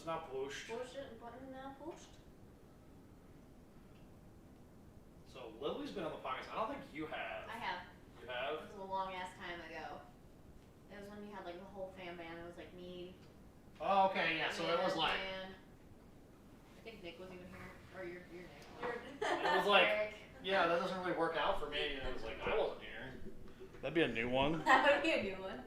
It's not pushed. Pushed it, button now pushed. So Lily's been on the podcast. I don't think you have. I have. You have? It was a long ass time ago. It was when you had like the whole fam band. It was like me. Oh, okay, yeah. So it was like. I think Nick was even here, or your Nick. It was like, yeah, that doesn't really work out for me. And it was like I wasn't here. That'd be a new one. That would be a new one.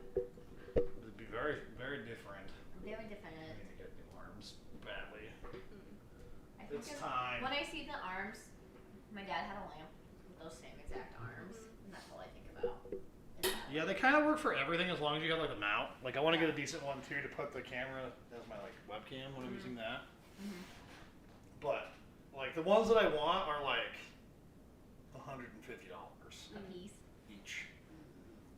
It'd be very, very different. Very different. I need to get new arms badly. I think It's time. When I see the arms, my dad had a lamp with those same exact arms, and that's all I think about. Yeah, they kind of work for everything as long as you have like the mount. Like I want to get a decent one too to put the camera as my like webcam when I'm using that. But like the ones that I want are like $150 a piece each.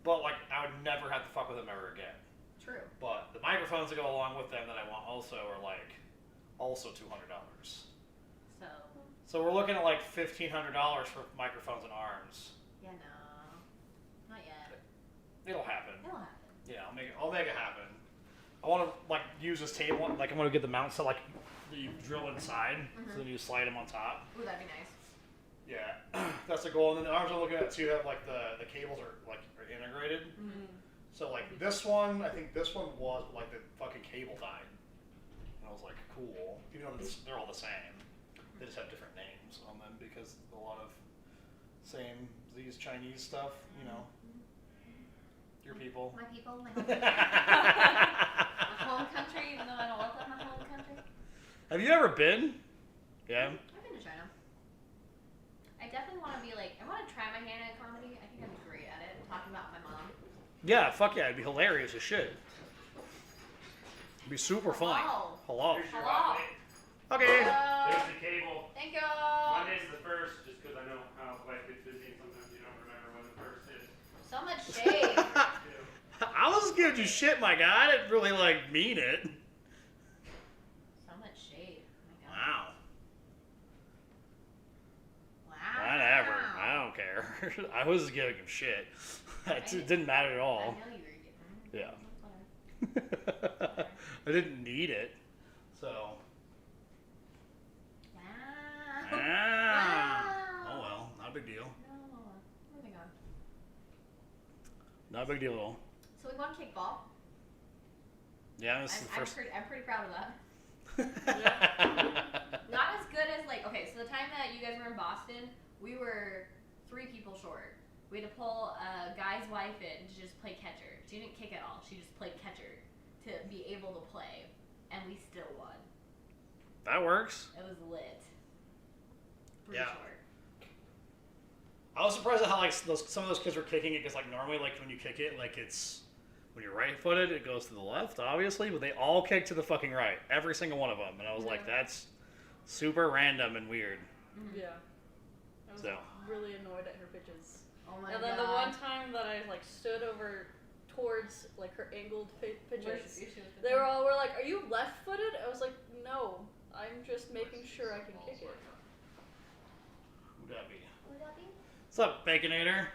But like I would never have to fuck with them ever again. True. But the microphones that go along with them that I want also are like also $200. So we're looking at like $1,500 for microphones and arms. Yeah, no, not yet. It'll happen. It'll happen. Yeah, I'll make it happen. I want to like use this table. Like I'm gonna get the mount so like you drill inside, so then you slide them on top. Ooh, that'd be nice. Yeah, that's the goal. And then the arms I'm looking at too have like the cables are integrated. So like this one, I think this one was like the fucking cable died. And I was like, cool. Even though they're all the same, they just have different names on them because a lot of same these Chinese stuff, you know. Your people. My people, my home country. My home country, even though I don't look like my home country. Have you ever been? Yeah. I've been to China. I definitely want to be like, I want to try my hand at comedy. I think I'd be great at it. Talking about my mom. Yeah, fuck yeah, it'd be hilarious as shit. It'd be super funny. Hello. Here's your Hello. update. Okay. There's the cable. Thank you. Monday's the first, just because I know how life gets busy and sometimes you don't remember when the first is. So much shade. I was just giving you shit, my guy. I didn't really like mean it. So much shade. Oh my Wow. God. Wow. Whatever. I don't care. I was just giving him shit. It didn't matter at I all. know you were getting. Yeah. I didn't need it. So. Wow. Ah. Wow. Oh well, not a big deal. No. Moving on. Not a big deal at all. So we won kickball. Yeah, this is the first. I'm pretty proud of that. Not as good as like, okay, so the time that you guys were in Boston, we were 3 people short. We had to pull a guy's wife in to just play catcher. She didn't kick at all. She just played catcher to be able to play, and we still won. That works. It was lit. Pretty Yeah. short. I was surprised at how like some of those kids were kicking it because like normally like when you kick it like it's when you're right-footed it goes to the left obviously, but they all kick to the fucking right, every single one of them, and I was like that's super random and weird. Yeah. I was So. really annoyed at her pitches. Oh my And god. then the one time that I like stood over towards like her angled pitches, they were like, "Are you left-footed?" I was like, "No, I'm just making sure I can kick it." Who'd that be? Would that be? What's up, Baconator?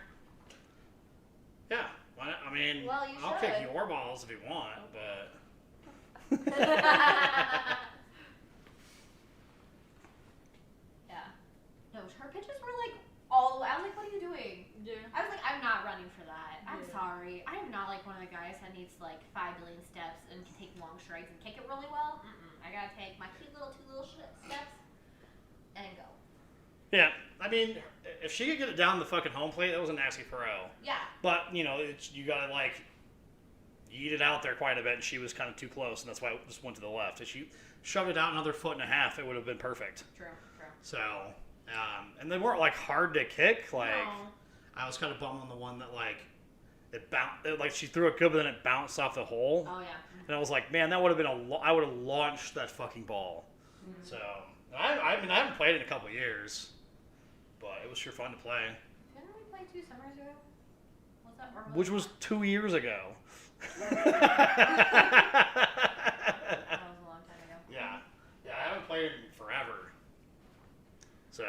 Yeah, why not? I mean, Well, you I'll should. kick your balls if you want, but Yeah. No, her pitches were like all the way. I was like, what are you doing? Yeah. I was like, I'm not running for that. I'm Yeah. sorry. I am not like one of the guys that needs like 5 billion steps and can take long strides and kick it really well. I gotta take my cute little 2 little steps and go. yeah. I mean, if she could get it down the fucking home plate, that was a nasty pro. Yeah. But you know, you gotta like yeet it out there quite a bit, and she was kind of too close, and that's why it just went to the left. If she shoved it out another 1.5 feet, it would have been perfect. True. So, and they weren't like hard to kick. Like No. I was kind of bummed on the one that like it bounced. Like she threw it good, but then it bounced off the hole. Oh yeah. And I was like, man, that would have been I would have launched that fucking ball. So I mean, I haven't played it in a couple of years, but it was sure fun to play. Didn't we play 2 summers ago? Was that or Which was 2 years ago. That was a long time ago. Yeah, I haven't played it in forever. So,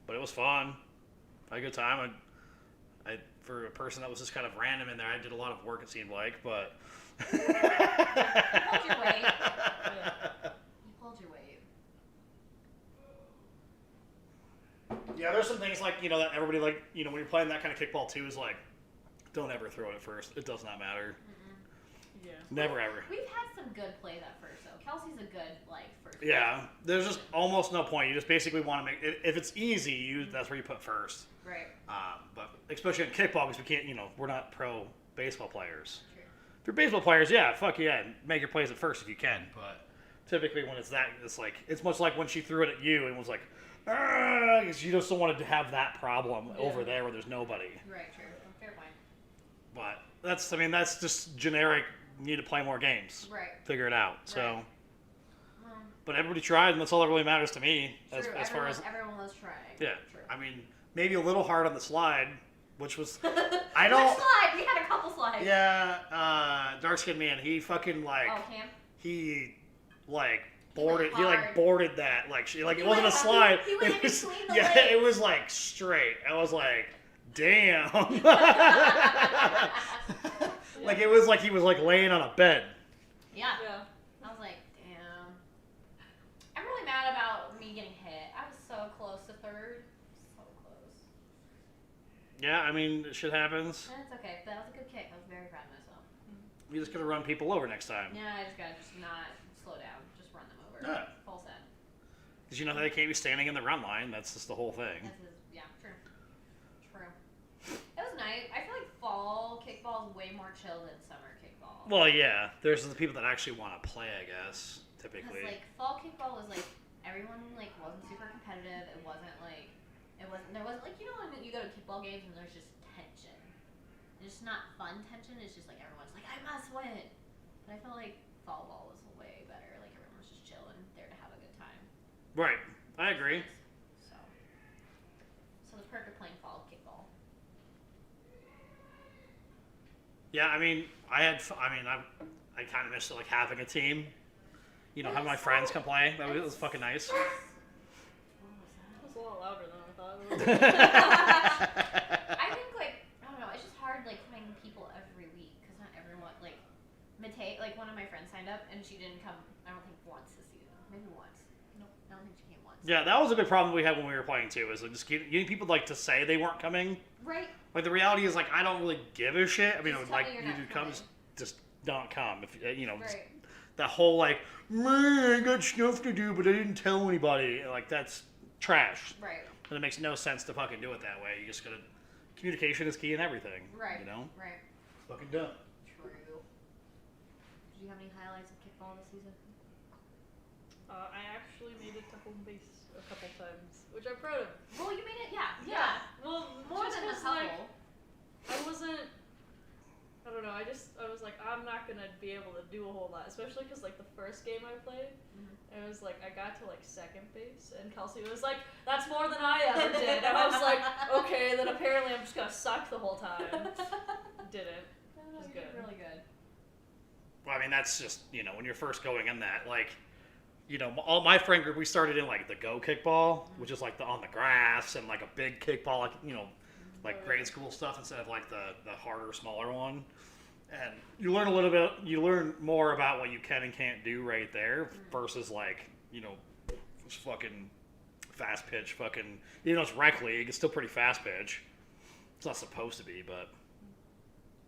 but it was fun. I had a good time. I for a person that was just kind of random in there, I did a lot of work. It seemed like, but. Hold your weight. Yeah, there's some things like, that everybody like, when you're playing that kind of kickball too is like, don't ever throw it at first. It does not matter. Yeah. Never ever. We've had some good plays at first though. Kelsey's a good first. Yeah, there's just almost no point. You just basically want to make it, if it's easy, that's where you put first. Right. But especially in kickball, because we can't, we're not pro baseball players. True. If you're baseball players, yeah, fuck yeah, make your plays at first if you can. But typically when it's that, it's much like when she threw it at you and was like, because you just don't want to have that problem over there where there's nobody. Right. True. Fair point. But that's just generic. You need to play more games. Right. Figure it out. Right. So. But everybody tried, and that's all that really matters to me. As far as everyone was trying. yeah, True. I mean, maybe a little hard on the slide, which was I Which don't. slide? We had a couple slides. Yeah, dark skinned man. He fucking Cam. he boarded. He boarded that it wasn't a slide. He went it in was, between the yeah, legs. it was straight. I was like, damn. It was like he was laying on a bed. Yeah. Yeah. I was like, damn. I'm really mad about me getting hit. I was so close to third. So close. Yeah, I mean, shit happens. And it's okay. That was a good kick. I was very proud of myself. You just gotta run people over next time. Yeah, I just gotta not slow down. Just run them over. Yeah. Full set. Because they can't be standing in the run line. That's just the whole thing. Yeah, true. True. It was nice. I feel like fall kickball is way more chill than summer kickball. Well, yeah. There's the people that actually want to play, I guess, typically. Because fall kickball was everyone wasn't super competitive. There wasn't when you go to kickball games and there's just tension. It's just not fun tension. It's just everyone's like, I must win. But I feel like fall ball was way better. Everyone was just chilling there to have a good time. Right. I agree. So the perk of playing fall kickball. Yeah, I mean, I kind of missed having a team. Having my friends come play. That was fucking nice. What It was a lot louder than I thought it was. I think I don't know. It's just hard finding people every week because not everyone Matei, one of my friends signed up and she didn't come. I don't think once this season. Maybe once. Nope. I don't think she came once. Yeah, that was a big problem we had when we were playing too. Is just getting people to say they weren't coming. Right. The reality is I don't really give a shit. I mean, Just tell me you're you not do come, coming. just don't come. If just, Right. that whole man, I got stuff to do, but I didn't tell anybody. That's trash. Right. And it makes no sense to fucking do it that way. You just gotta. Communication is key in everything. Right. Right. Fucking dumb. True. Did you have any highlights of kickball this season? I actually made it to home base a couple times, which I'm proud of. Well, you made it. Yeah. Well, More just than a 'cause, couple. I wasn't. I don't know. I was like, I'm not gonna be able to do a whole lot, especially because the first game I played, it was I got to second base, and Kelsey was like, "That's more than I ever did," and I was like, "Okay, then apparently I'm just gonna suck the whole time." Didn't. No, was you did good. really good. Well, I mean, that's just when you're first going in that all my friend group, we started in the go kickball, which is on the grass and a big kickball, grade school stuff instead of the harder, smaller one. And you learn a little bit. You learn more about what you can and can't do right there versus just fucking fast pitch, fucking it's rec league. It's still pretty fast pitch. It's not supposed to be, but.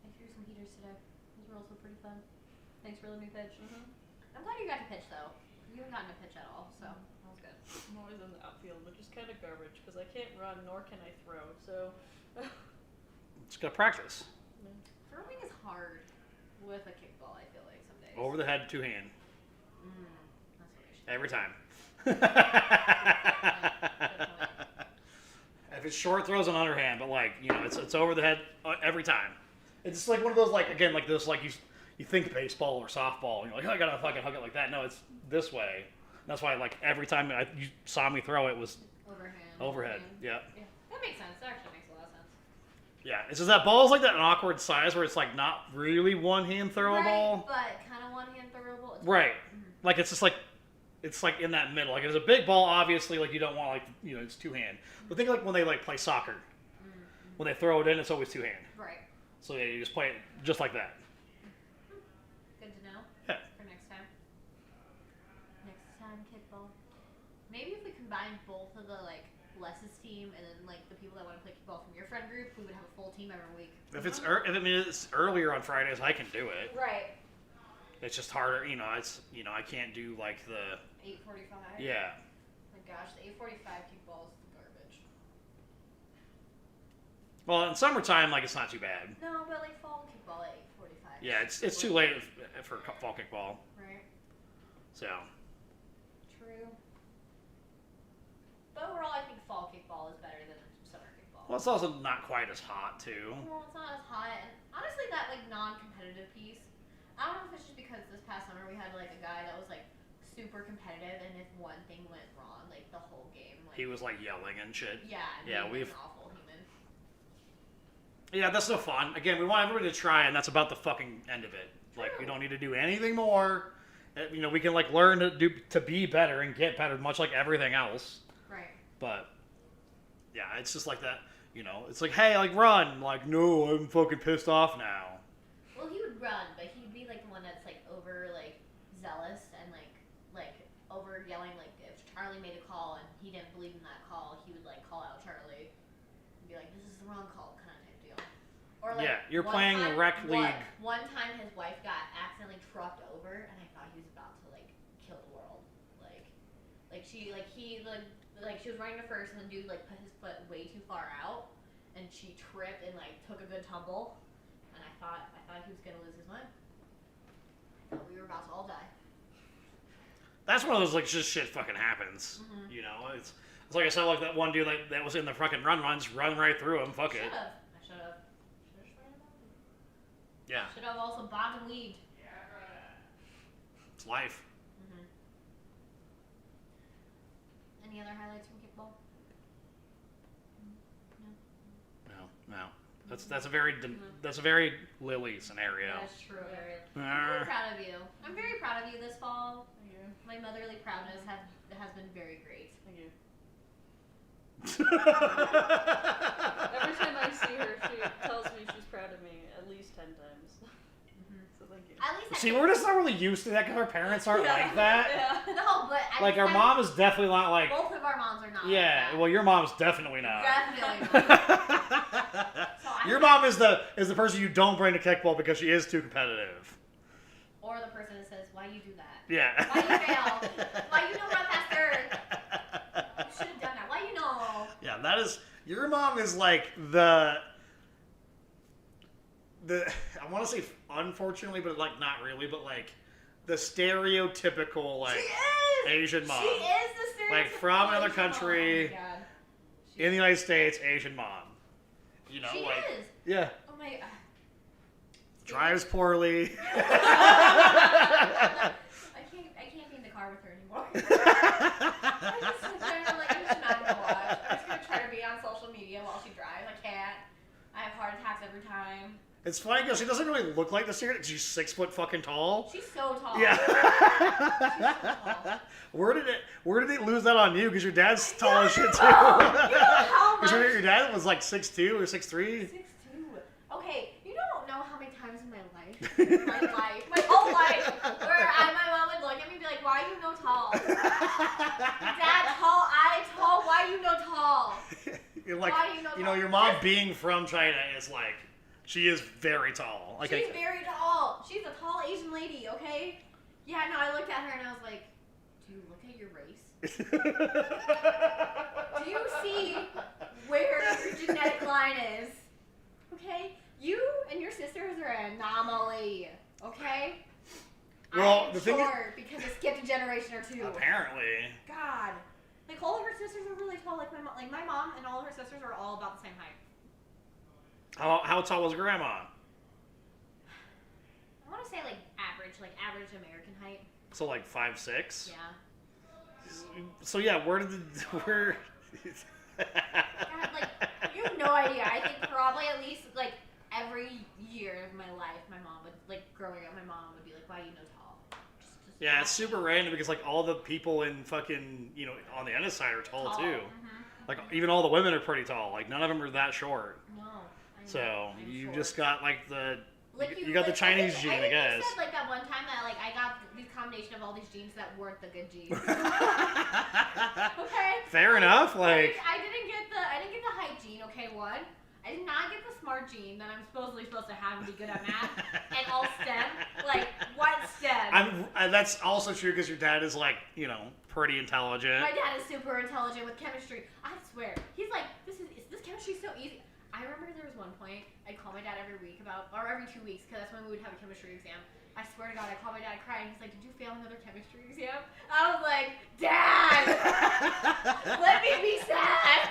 I threw some heaters today. Those were also pretty fun. Thanks for letting me pitch. I'm glad you got to pitch though. You haven't gotten to pitch at all, so that was good. I'm always in the outfield, which is kind of garbage because I can't run nor can I throw. So. Just gotta practice. Throwing is hard with a kickball. I feel like some days. Over the head, two hand. That's what I should. Every time. Good point. If it's short throws, an underhand, but it's over the head every time. It's just one of those again this you think baseball or softball and you're I gotta fucking hug it like that. No, it's this way. And that's why every time you saw me throw it was overhead. Yeah. Yeah, that makes sense. That actually makes a lot of sense. Yeah, it's just that ball's that an awkward size where it's not really one hand throwable. Right, but kind of one hand throwable. It's Right. It's just it's in that middle. If it's a big ball, obviously you don't want it's two hand. But think when they play soccer. When they throw it in, it's always two hand. Right. So yeah, you just play it just like that. Good to know. Yeah. For next time. Next time, kickball. Maybe if we combine both of the Les's team, and then like the people that want to play kickball from your friend group, we would have a full team every week. If it's earlier on Fridays, I can do it. Right. It's just harder, I can't do like the 8:45. yeah. Oh my gosh, the 8:45 kickball is garbage. Well, in summertime, like it's not too bad. No, but like fall kickball at 8:45. Yeah, it's too late for fall kickball. Right. So. True. But overall, I think fall kickball is better than summer kickball. Well, it's also not quite as hot too. Well, it's not as hot, and honestly, that like non-competitive piece. I don't know if it's just because this past summer we had like a guy that was like super competitive, and if one thing went wrong, like the whole game, like He was like yelling and shit. yeah, and Yeah, he was we've. an awful human. Yeah, that's no fun. Again, we want everybody to try, and that's about the fucking end of it. Like, we don't need to do anything more. We can like learn to be better and get better, much like everything else. Right. But yeah, it's just like that. It's like, hey, like run. Like, no, I'm fucking pissed off now. Well, he would run, but he'd be like the one that's like over like zealous and like over yelling. Like if Charlie made a call and he didn't believe in that call, he would like call out Charlie and be like, "This is the wrong call," kind of type deal. Or like Yeah, you're playing the rec league. One time, his wife got accidentally trucked over, and I thought he was about to like kill the world. She was running to first, and the dude like put his foot way too far out, and she tripped and like took a good tumble, and I thought he was gonna lose his mind. I thought we were about to all die. That's one of those like just shit fucking happens. Mm-hmm. It's like I said, like that one dude that was in the fucking runs, run right through him. Fuck it. I should have. Yeah. Should have also bobbed and weaved. It's life. Mm-hmm. Any other highlights from kickball? No. That's a very Lily scenario. That's true. I'm very proud of you. I'm very proud of you this fall. Thank you. My motherly proudness has been very great. Thank you. Every time I see her, she tells me she's proud of me at least 10 times. So thank you. At least See, we're just not really used to that because our parents aren't like that. Yeah. No, but at Like least our mom is definitely not like. both of our moms are not. Yeah, like that. well, your mom's definitely not. Definitely not. So Your mom is the person you don't bring to kickball because she is too competitive. Or the person that says, "Why you do that? Yeah. Why you fail? Why you don't run faster? You should have done that. Why you know?" Yeah, that is. Your mom is like the. I want to say unfortunately, but like not really, but like the stereotypical like She is! Asian mom. She is the stereotypical Like from another Asian country. mom. Oh my God. In the United States, Asian mom. She like is. yeah, Oh my. drives poorly. I can't be in the car with her anymore. I just sit there like I'm just not gonna watch. I'm just gonna try to be on social media while she drives. I can't. I have heart attacks every time. It's funny because she doesn't really look like the stereotype. She's 6 foot fucking tall. She's so tall. Yeah. She's so tall. Where did it lose that on you? Because your dad's tall as shit too. You know how much? Because your dad was like 6'2" or 6'3". 6'2". Okay, you don't know how many times in my whole life, where my mom would look at me and be like, "Why you no tall? Dad tall, I tall. Why you no tall? You're like, Why you no tall?" your mom being from China is like, she is very tall. Like, She's very tall. She's a tall Asian lady. Okay. Yeah, no, I looked at her and I was like, "Do you look at your race? Do you see where your genetic line is? Okay, you and your sisters are an anomaly. Okay." Well, I'm the thing is- short because I skipped a generation or two. Apparently. God, like all of her sisters are really tall. Like my mom and all of her sisters are all about the same height. How tall was grandma? I want to say like average American height. So like 5'6". Yeah. So yeah, where? God, like you have no idea. I think probably at least like every year of my life, my mom would like growing up. My mom would be like, "Why you no tall?" Just Yeah, it's super random because like all the people in fucking on the other side are tall too. Mm-hmm. Like even all the women are pretty tall. Like none of them are that short. No. So you just got like the You got the Chinese gene, I guess. You said like that one time that like I got this combination of all these genes that weren't the good genes. Okay. Fair enough. Like I didn't get the height gene. Okay, one. I did not get the smart gene that I'm supposed to have and be good at math and all STEM. Like what STEM? That's also true because your dad is like pretty intelligent. My dad is super intelligent with chemistry. I swear, he's like this chemistry so easy. I remember there was one point I'd call my dad every 2 weeks because that's when we would have a chemistry exam. I swear to God, I called my dad crying. He's like, "Did you fail another chemistry exam?" I was like, "Dad, let me be sad.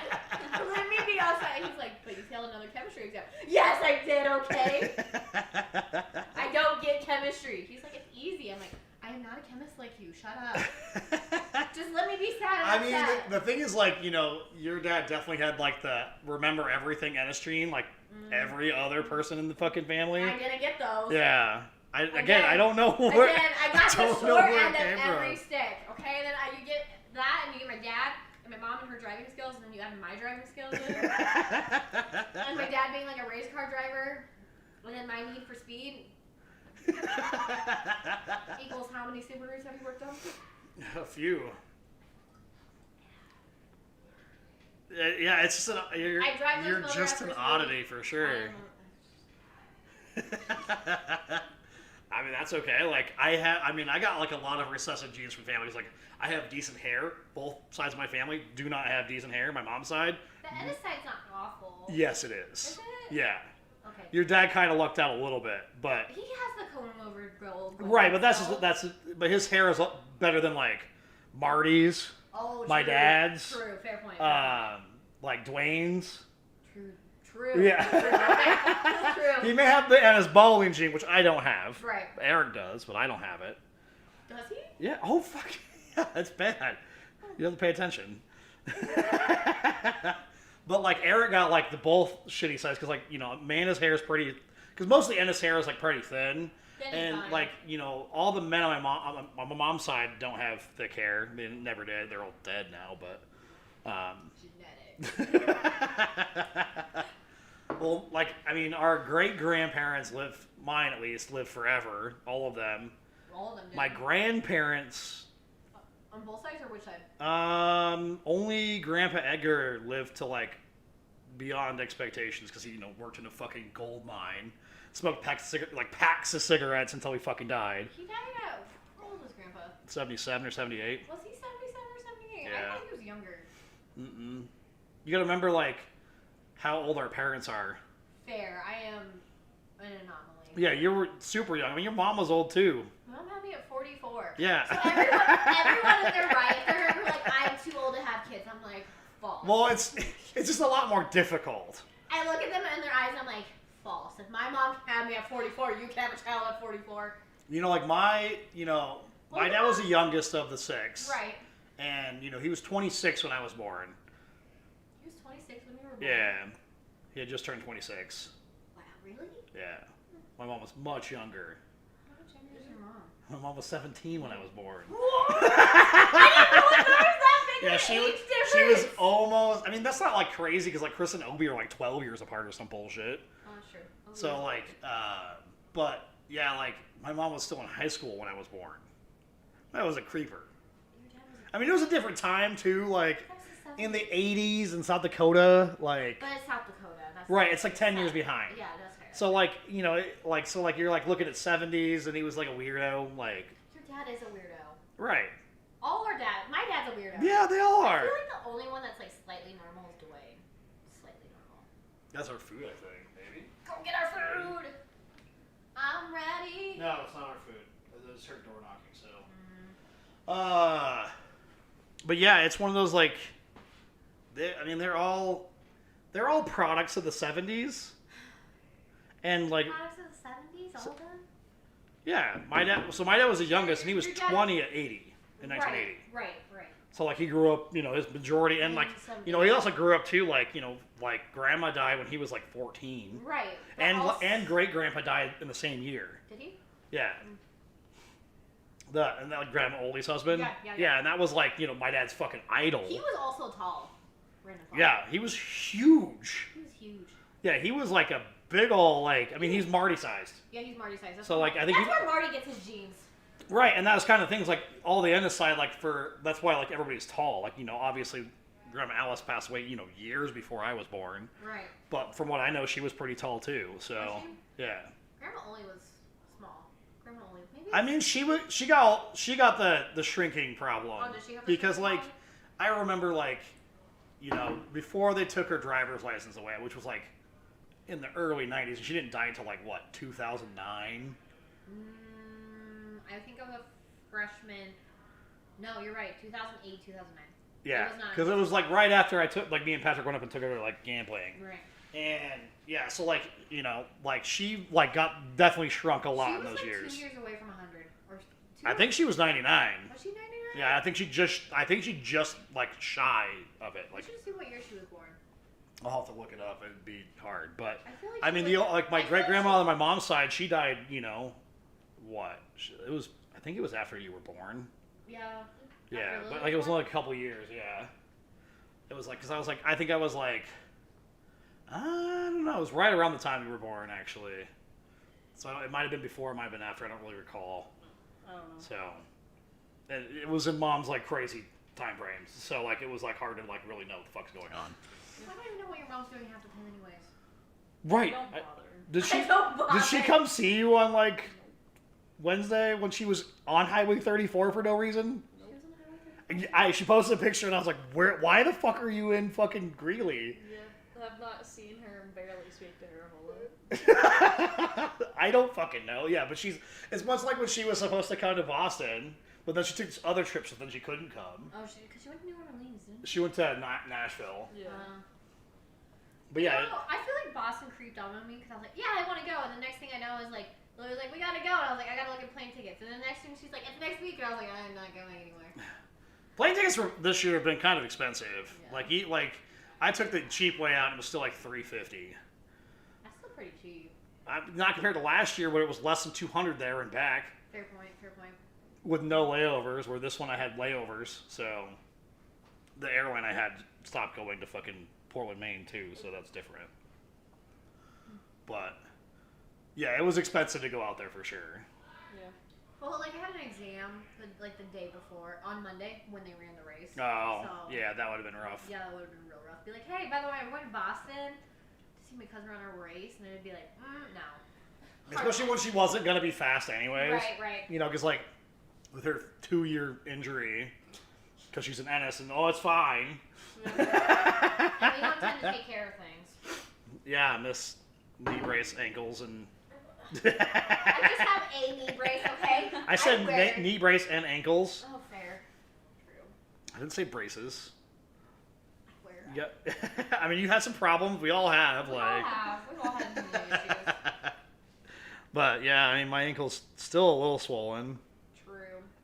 Let me be outside." He's like, "But you failed another chemistry exam." Yes, I did. Okay. I don't get chemistry. He's like, "It's easy." I'm like, "I am not a chemist like you. Shut up. Just let me be sad." I mean, the thing is, like, your dad definitely had like the remember everything Enestream, like every other person in the fucking family. I didn't get those. Yeah. I don't know where. Again, I got the short end of every stick. Okay, then you get that, and you get my dad and my mom and her driving skills, and then you add my driving skills in. And my dad being like a race car driver, and then my need for speed equals how many Subarus have you worked on? A few. Yeah, it's just you're just an oddity for sure. I mean, that's okay. Like, I got like a lot of recessive genes from families. Like, I have decent hair. Both sides of my family do not have decent hair. My mom's side. The Ennis side's not awful. Yes, it is. Is it? Yeah. Okay. Your dad kind of lucked out a little bit, but. He has the comb over gold. Right, but but his hair is better than like Marty's. Oh, my true. dad's. True, fair point. Like Dwayne's. True. Yeah. True. He may have the Ennis bowling gene, which I don't have. Right. Eric does, but I don't have it. Does he? Yeah. Oh fuck. Yeah, that's bad. You have to pay attention. But like Eric got like the both shitty sides because like Amanda's hair is pretty because mostly Ennis hair is like pretty thin. And fine. like all the men on my mom's side don't have thick hair. They never did. They're all dead now, but. Genetics. Well, like our great grandparents mine at least lived forever. All of them. All of them did. My grandparents. On both sides or which side? Only Grandpa Edgar lived to like beyond expectations because he worked in a fucking gold mine, smoked packs of cigarettes until he fucking died. He died at how old was Grandpa? 77 or 78. Was he 77 or 78? Yeah. I thought he was younger. You gotta remember like how old our parents are. Fair. I am an anomaly. Yeah, you were super young. I mean, your mom was old too. Mom had me at 44. Yeah. So everyone in their right, they're like, I'm too old to have kids. I'm like, false. Well, it's just a lot more difficult. I look at them in their eyes and I'm like, false. If my mom had me at 44, you can have a child at 44. Like my dad was the youngest of the 6. Right. And, he was 26 when I was born. He was 26 when you were born? Yeah. He had just turned 26. Wow, really? Yeah. My mom was much younger. How much younger is your mom? My mom was 17 when I was born. What? I didn't know there was that big of an age difference. She was almost, I mean, that's not like crazy because like Chris and Obi are like 12 years apart or some bullshit. Oh, sure. So like, but yeah, like my mom was still in high school when I was born. That was a creeper. I mean, it was a different time too, like in the 80s in South Dakota, like. But it's South Dakota. That's right, it's like 10 years behind. Yeah, that's fair. So like, you're like looking at 70s and he was like a weirdo, like. Your dad is a weirdo. Right. All our dads. My dad's a weirdo. Yeah, they all I are. feel like the only one that's like slightly normal is Dwayne. Slightly normal. That's our food, I think, maybe. Go get our food. I'm ready. No, it's not our food. It's her door knocking, so. But yeah, it's one of those like. They're all products of the 70s, and like. Products of the 70s, all of them. Yeah, my dad was the youngest, and he was 20 at 80 in 1980. Right. So like he grew up, his majority, and like he also grew up too, like like grandma died when he was like 14. Right. And great grandpa died in the same year. Did he? Yeah. And that like Grandma Oldie's husband. Yeah. And that was like my dad's fucking idol. He was also tall. Random fact. Yeah, he was huge. He was huge. Yeah, he was like a big ol' like, I mean, he's Marty sized. Yeah, he's Marty sized. So like, I think that's where Marty gets his genes. right, and that was kind of things like all the Ennis side, like that's why like everybody's tall. Like, you know, obviously Grandma Alice passed away, you know, years before I was born. Right. But from what I know, she was pretty tall too. So Was she? yeah. Grandma only was small. Grandma only maybe. I mean, she got the shrinking problem. Oh, did she have the because shrinking like I remember like, you know, before they took her driver's license away, which was like in the early 90s, she didn't die until like what, 2009? I think I'm a freshman. No, you're right. 2008, 2009. Yeah, because it was like right after I took, like me and Patrick went up and took her to like gambling. Right. And yeah, so like, you know, like she like got definitely shrunk a lot in those She was like years. 2 years away from 100. Or I think she was 99. Was she 99? Yeah, I think she just like shy of it. Like, I should see what year she was born. I'll have to look it up. It'd be hard, but I feel like I she mean, was, like my I feel great like grandma on my mom's side, she died. You know, what? It was. I think it was after you were born. Yeah. Yeah, but like it was only a couple years. Yeah, it was like because I was like I think I was like I don't know. It was right around the time you were born, actually. So it might have been before, it might have been after. I don't really recall. I don't know. So it was in mom's like crazy time frames. So like it was like hard to like really know what the fuck's going on. I don't even know what your mom's doing half the time, anyways. Right. Don't bother. Did she? I don't bother. Did she come see you on like Wednesday when she was on Highway 34 for no reason? She was in the She posted a picture and I was like, "Where? Why the fuck are you in fucking Greeley?" Yeah, I've not seen her and barely speak to her a whole lot. I don't fucking know. Yeah, but it's much like when she was supposed to come to Boston, but then she took other trips and then she couldn't come. Oh, because she went to New Orleans, didn't she? She went to Nashville. Yeah. But yeah. You know, I feel like Boston creeped up on me because I was like, yeah, I want to go. And the next thing I know is like, Lily was like, we gotta go. And I was like, I gotta look at plane tickets. And the next thing she's like, it's next week. And I was like, I'm not going anywhere. Plane tickets for this year have been kind of expensive. Yeah. Like I took the cheap way out and it was still like $350. That's still pretty cheap. Not compared to last year where it was less than $200 there and back. Fair point, fair point. With no layovers, where this one I had layovers, so the airline I had stopped going to fucking Portland, Maine too, so that's different. But yeah, it was expensive to go out there for sure. Yeah. Well, like I had an exam the day before on Monday when they ran the race. Oh, So, yeah, that would have been rough. Yeah, that would have been real rough. Be like, hey, by the way, I'm going to Boston to see my cousin run a race, and it'd be like, no. Especially when she wasn't gonna be fast anyways. Right. You know, because like with her 2-year injury, because she's an Ennis, and it's fine. And we don't tend to take care of things. Yeah, miss knee brace, ankles, and. I just have a knee brace, okay? I said wear- knee brace and ankles. Oh, fair. True. I didn't say braces. I wear Yep. I mean, you had some problems. We all have. We all have. We've all had knee issues. But yeah, I mean, my ankle's still a little swollen. True.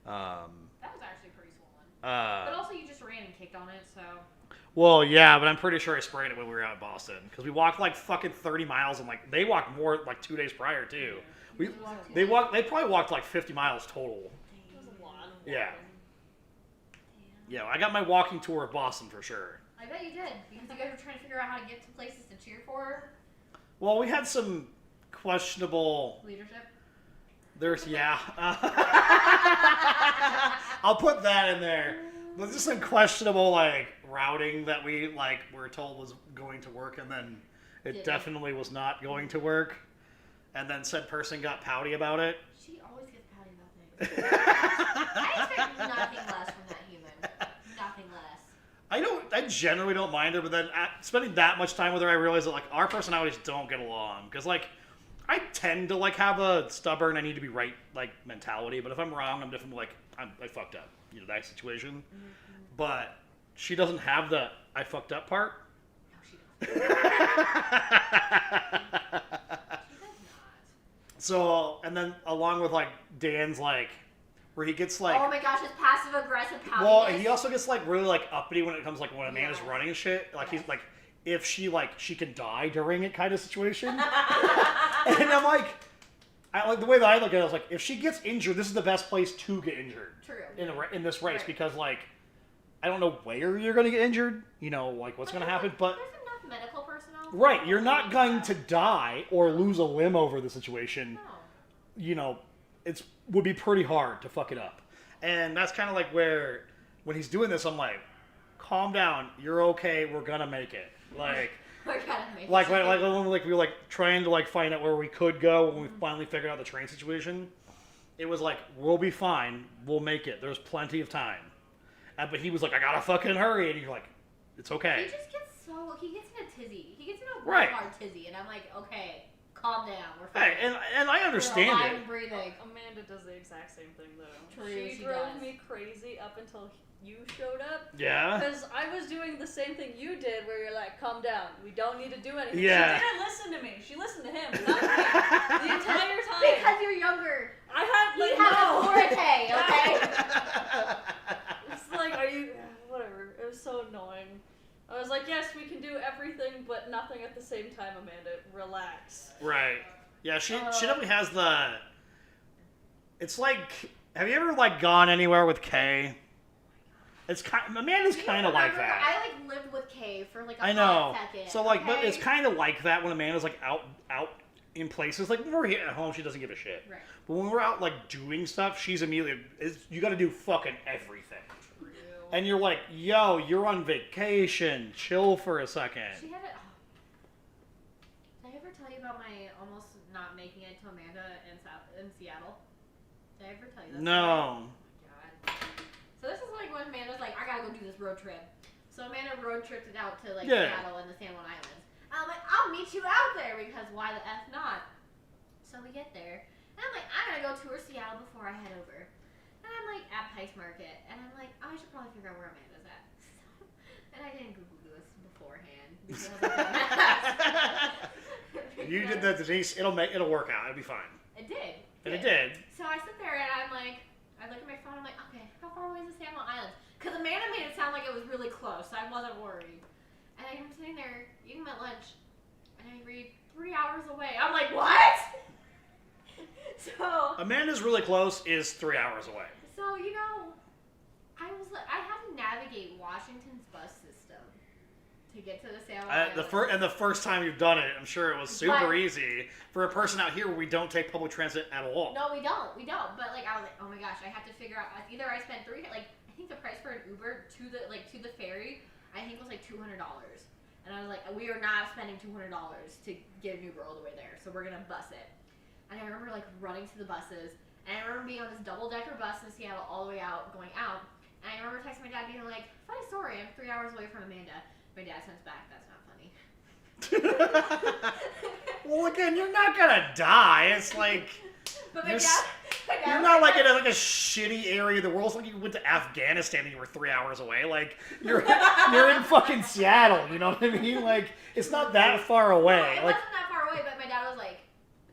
Um, That was actually pretty swollen. uh, But also, you just ran and kicked on it, so. well, yeah, but I'm pretty sure I sprayed it when we were out in Boston because we walked like fucking 30 miles and like they walked more like 2 days prior too. They probably walked like 50 miles total. That was a lot. Yeah. Yeah, I got my walking tour of Boston for sure. I bet you did, because you guys were trying to figure out how to get to places to cheer for. Well, we had some questionable. Leadership. Yeah. I'll put that in there. There's just some questionable like routing that we like were told was going to work, and then it Didn't. definitely was not going to work. And then said person got pouty about it. She always gets pouty about things. I expect nothing less from that human. Nothing less. I generally don't mind her, but then spending that much time with her, I realized that like our personalities don't get along. Because like I tend to like have a stubborn, I need to be right like mentality. But if I'm wrong, I'm definitely like I fucked up. You know, that situation. Mm-hmm. But she doesn't have the I fucked up part. No, she doesn't. She does not. So, and then along with like Dan's like, where he gets like, Oh my gosh, his passive aggressive poutiness. well, and he also gets like really like uppity when it comes like when a man is Yes. running and shit. Like Yes. he's like, if she can die during it kind of situation. And I'm like, I like the way that I look at it. I was like, if she gets injured, this is the best place to get injured. True. In this race Right. because like, I don't know where you're gonna get injured. You know, like what's gonna happen, but. There's enough medical personnel Right, you're not going to die or lose a limb over the situation. No. You know, it would be pretty hard to fuck it up. And that's kind of like where, when he's doing this, I'm like, calm down, you're okay, we're gonna make it. Like, We're gonna make like it. when we were like trying to like find out where we could go when we finally figured out the train situation. It was like, we'll be fine, we'll make it. There's plenty of time. But he was like, I gotta fucking hurry, and you're like, it's okay. He just gets he gets in a tizzy. He gets in a Right. hard tizzy, and I'm like, okay, calm down. We're fine. Hey, and I understand We're alive it. and breathing. Amanda does the exact same thing though. True, she she drove does. me crazy up until you showed up. Yeah. Because I was doing the same thing you did, where you're like, calm down, we don't need to do anything. Yeah. She didn't listen to me. She listened to him, not me. The entire time. Because you're younger. I had He like, has no. authority, okay? It's like, are you... Whatever. It was so annoying. I was like, yes, we can do everything, but nothing at the same time, Amanda. Relax. Right. Yeah, she definitely has the... It's like... Have you ever, like, gone anywhere with Kay? It's kind... Amanda's Do you kind of like remember, that. I like lived with Kay for like a I know. hot second. So, like, but okay? it's kind of like that when Amanda's, like, out in places. Like, when we're here at home, she doesn't give a shit. Right. But when we're out, like, doing stuff, she's immediately... You gotta do fucking everything. And you're like, yo, you're on vacation. Chill for a second. She had it. Did I ever tell you about my almost not making it to Amanda in Seattle? Did I ever tell you that? No. Oh my god. So this is like when Amanda's like, I gotta go do this road trip. So Amanda road tripped it out to like Seattle and the San Juan Islands. And I'm like, I'll meet you out there because why the F not? So we get there. And I'm like, I gotta go tour Seattle before I head over. And I'm like at Pice Market, and I'm like, oh, I should probably figure out where Amanda's at. And I didn't Google this beforehand because You did that, Denise. It'll work out. It'll be fine. It did. And it did. So I sit there and I'm like, I look at my phone. I'm like, okay, how far away is the San Juan Islands? Because Amanda made it sound like it was really close, so I wasn't worried. And I'm sitting there eating my lunch, and I read 3 hours away. I'm like, what? So Amanda's really close is 3 hours away. So, you know, I had to navigate Washington's bus system to get to the San Juan Islands. The first time you've done it, I'm sure it was super But- easy for a person out here where we don't take public transit at all. No, we don't. But like, I was like, oh my gosh, I have to figure out. Either I spent I think the price for an Uber to the ferry, I think was like $200, and I was like, we are not spending $200 to get an Uber all the way there, so we're gonna bus it. And I remember like running to the buses, and I remember being on this double-decker bus in Seattle all the way out, going out. And I remember texting my dad being like, funny story, I'm 3 hours away from Amanda. My dad sends back, that's not funny. Well, again, you're not gonna die. It's like But you're dad not was like in a shitty area of the world. It's like you went to Afghanistan and you were 3 hours away. Like you're in fucking Seattle. You know what I mean? Like it's not that far away. No, it Like wasn't that far away, but my dad was like,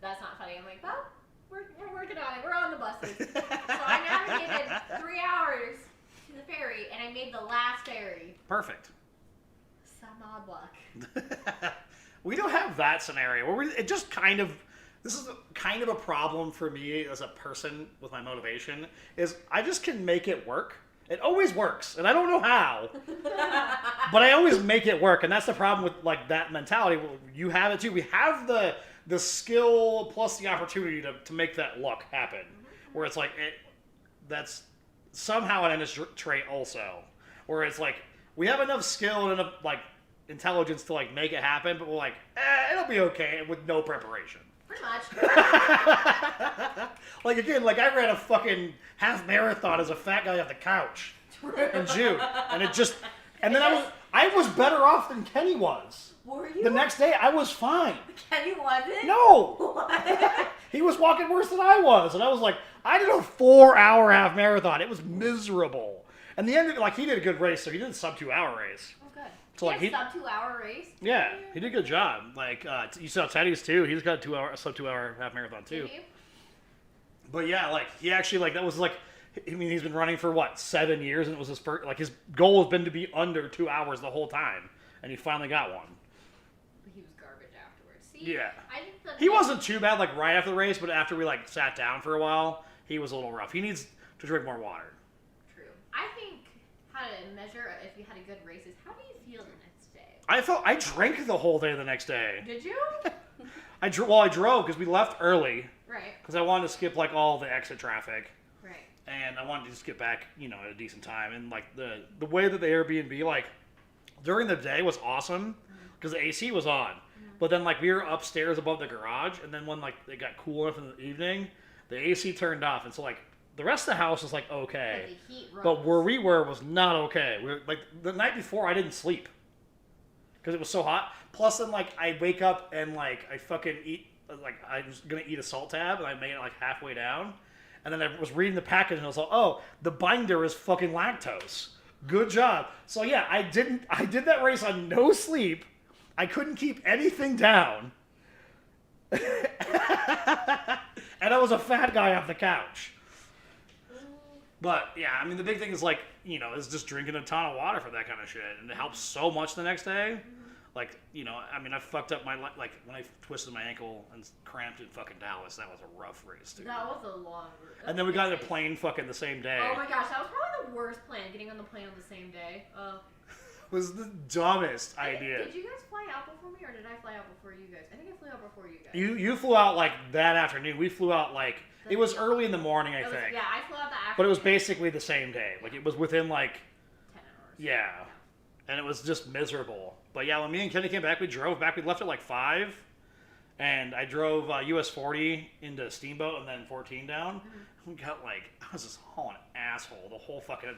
that's not funny. I'm like, well, we're working on it. We're on the buses. So I navigated 3 hours to the ferry, and I made the last ferry. perfect. Some odd luck. We don't have that scenario where it just kind of. This is kind of a problem for me as a person with my motivation. Is I just can make it work. It always works, and I don't know how, but I always make it work, and that's the problem with like that mentality. You have it too. We have the skill plus the opportunity to make that luck happen. Where it's like that's somehow an NS trait also, where it's like we have enough skill and enough like intelligence to like make it happen, but we're like, it'll be okay with no preparation. Pretty much. Like again, like I ran a fucking half marathon as a fat guy off the couch in June, and and then I was better off than Kenny was. Were you? The next day, I was fine. Kenny wasn't? No! What? He was walking worse than I was. And I was like, I did a 4-hour half marathon. It was miserable. And the end of it, like, he did a good race, so he did a sub 2-hour race. Oh, good. So, like, he had sub 2-hour race? Yeah, he did a good job. Like, you saw Teddy's too. He's got a sub 2-hour half marathon too. Did he? But yeah, like, he actually, like, that was like, I mean, he's been running for what, 7 years, and it was his first, like, his goal has been to be under 2 hours the whole time. And he finally got one. He was garbage afterwards. See? Yeah. I think He wasn't too bad, like, right after the race, but after we, like, sat down for a while, he was a little rough. He needs to drink more water. True. I think how to measure measure if you had a good races. How do you feel the next day? I drank the whole day the next day. Did you? I drove because we left early Right. because I wanted to skip like all the exit traffic. Right. And I wanted to just get back, at a decent time. And like the way that the Airbnb, like during the day was awesome because the AC was on. But then like we were upstairs above the garage, and then when like it got cool enough in the evening, the AC turned off, and so like the rest of the house was like okay, But the heat but where we were was not okay. We were like the night before I didn't sleep because it was so hot. Plus then like I wake up and like I fucking eat like I was gonna eat a salt tab, and I made it like halfway down. And then I was reading the package and I was like, oh, the binder is fucking lactose. Good job. So yeah, I did that race on no sleep. I couldn't keep anything down. And I was a fat guy off the couch. But yeah, I mean the big thing is like, is just drinking a ton of water for that kind of shit. And it helps so much the next day. Like, I mean, I fucked up my, like, when I twisted my ankle and cramped in fucking Dallas, that was a rough race, dude. That was a long route. And then we got on the plane fucking the same day. Oh my gosh, that was probably the worst plan, getting on the plane on the same day. It was the dumbest idea. Did you guys fly out before me, or did I fly out before you guys? I think I flew out before you guys. You flew out, like, that afternoon. We flew out, like, it was early in the morning, I think. Yeah, I flew out the afternoon. But it was basically the same day. Like, it was within, like... 10 hours. Yeah. And it was just miserable. But yeah, when me and Kenny came back, we drove back. We left at like 5. And I drove US 40 into Steamboat and then 14 down. Mm-hmm. We got like, I was just hauling asshole the whole fucking...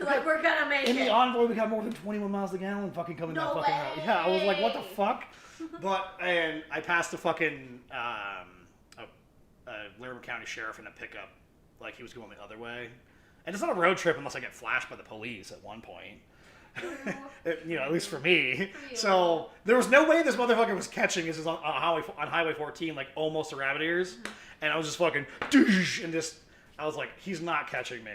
Like, we're gonna make it. In the Envoy, we got more than 21 miles a gallon fucking coming down fucking road. Yeah, I was like, what the fuck? And I passed the fucking Laramie County Sheriff in a pickup. Like, he was going the other way. And it's not a road trip unless I get flashed by the police at one point. At least for me. So there was no way this motherfucker was catching us on Highway 14, like almost to rabbit ears. And I was just fucking doosh, and just I was like, he's not catching me.